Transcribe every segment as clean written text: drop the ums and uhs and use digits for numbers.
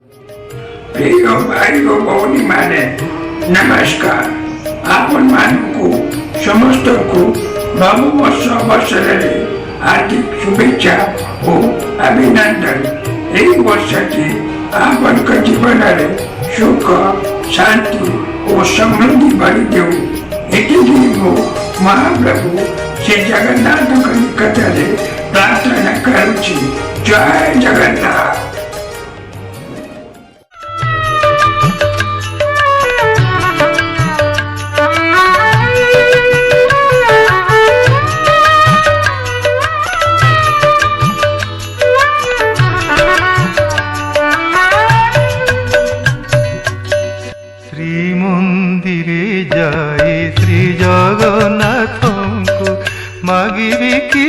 प्रिय भाई ओ भौणी माने नमस्कार। आपण मानकु समस्त को नववर्ष अवसर हार्दिक शुभेच्छा और अभिनंदन। এই বর্ষটি आपनका जीवन सुख शांति और समृद्धि भरी देव एटी मु महाप्रभु श्री जगन्नाथ निकटरे प्रार्थना करुछि। जय जगन्नाथ। শ্রীমন্দিরে যাই শ্রী জগন্নাথଙ୍କୁ মাগিবি কি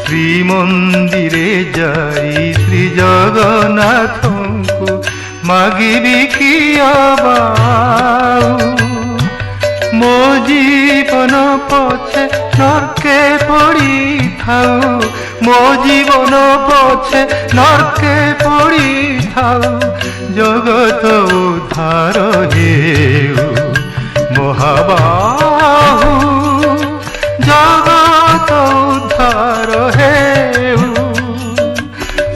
শ্রীমন্দিরে যাই শ্রী জগন্নাথଙ୍କୁ মাগিবি কি ମୋ ଜୀବନ ପଛେ ନର୍କେ ପଡ଼ିଥାଉ ମୋ ଜୀବନ ପଛେ ନର୍କେ ପଡ଼ିଥାଉ ଜଗତ ଉଦ୍ଧାର ହେଉ ମହାବାହୁ ଜଗତ ଉଦ୍ଧାର ହେଉ।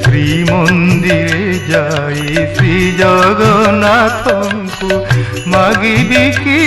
ଶ୍ରୀମନ୍ଦିରେ ଯାଇ ଶ୍ରୀ ଜଗନ୍ନାଥଙ୍କୁ ମାଗିବି କି